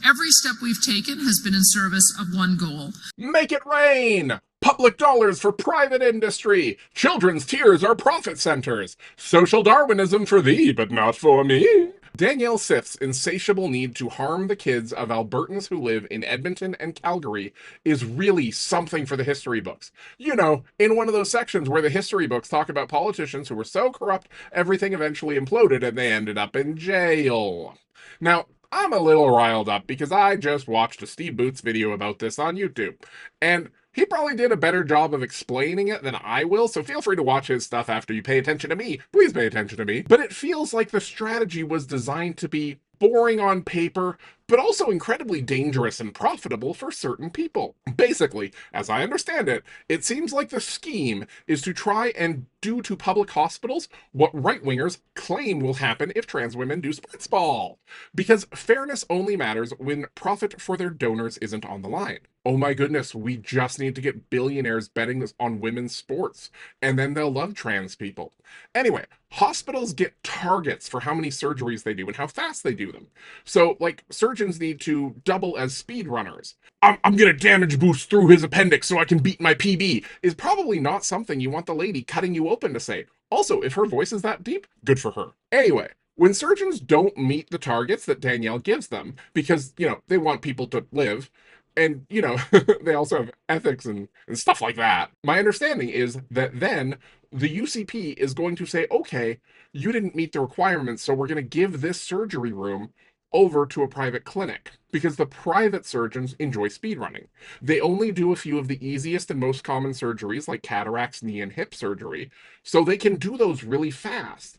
Every step we've taken has been in service of one goal. Make it rain! Public dollars for private industry! Children's tears are profit centers! Social Darwinism for thee, but not for me! Danielle Smith's insatiable need to harm the kids of Albertans who live in Edmonton and Calgary is really something for the history books. You know, in one of those sections where the history books talk about politicians who were so corrupt everything eventually imploded and they ended up in jail. Now, I'm a little riled up because I just watched a Steve Boots video about this on YouTube, and he probably did a better job of explaining it than I will, so feel free to watch his stuff after you pay attention to me. Please pay attention to me. But it feels like the strategy was designed to be boring on paper, but also incredibly dangerous and profitable for certain people. Basically, as I understand it, it seems like the scheme is to try and do to public hospitals what right-wingers claim will happen if trans women do spritz ball. Because fairness only matters when profit for their donors isn't on the line. Oh my goodness, we just need to get billionaires betting on women's sports, and then they'll love trans people. Anyway, hospitals get targets for how many surgeries they do and how fast they do them. So, like, surgeons need to double as speed runners. I'm gonna damage boost through his appendix so I can beat my PB is probably not something you want the lady cutting you open to say. Also, if her voice is that deep, good for her. Anyway, when surgeons don't meet the targets that Danielle gives them, because, you know, they want people to live, and, you know, they also have ethics and stuff like that. My understanding is that then the UCP is going to say, okay, you didn't meet the requirements, so we're going to give this surgery room over to a private clinic because the private surgeons enjoy speed running. They only do a few of the easiest and most common surgeries like cataracts, knee and hip surgery, so they can do those really fast.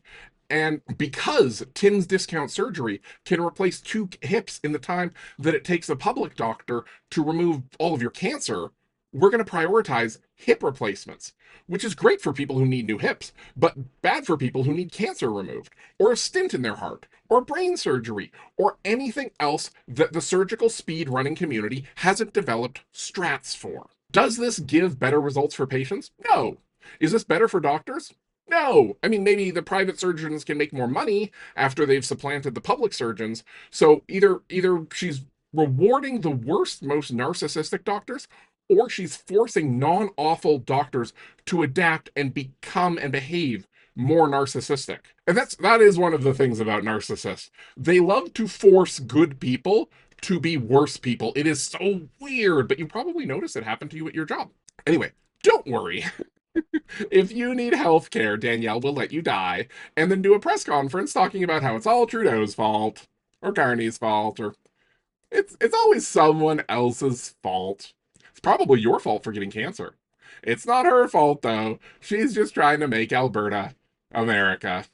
And because Tim's Discount Surgery can replace 2 hips in the time that it takes a public doctor to remove all of your cancer, we're going to prioritize hip replacements, which is great for people who need new hips, but bad for people who need cancer removed, or a stent in their heart, or brain surgery, or anything else that the surgical speed running community hasn't developed strats for. Does this give better results for patients? No. Is this better for doctors? No. I mean, maybe the private surgeons can make more money after they've supplanted the public surgeons. So either she's rewarding the worst, most narcissistic doctors, or she's forcing non-awful doctors to adapt and become and behave more narcissistic. And that is one of the things about narcissists. They love to force good people to be worse people. It is so weird, but you probably notice it happened to you at your job. Anyway, don't worry. If you need health care, Danielle will let you die, and then do a press conference talking about how it's all Trudeau's fault, or Carney's fault, or it's always someone else's fault. It's probably your fault for getting cancer. It's not her fault, though. She's just trying to make Alberta America.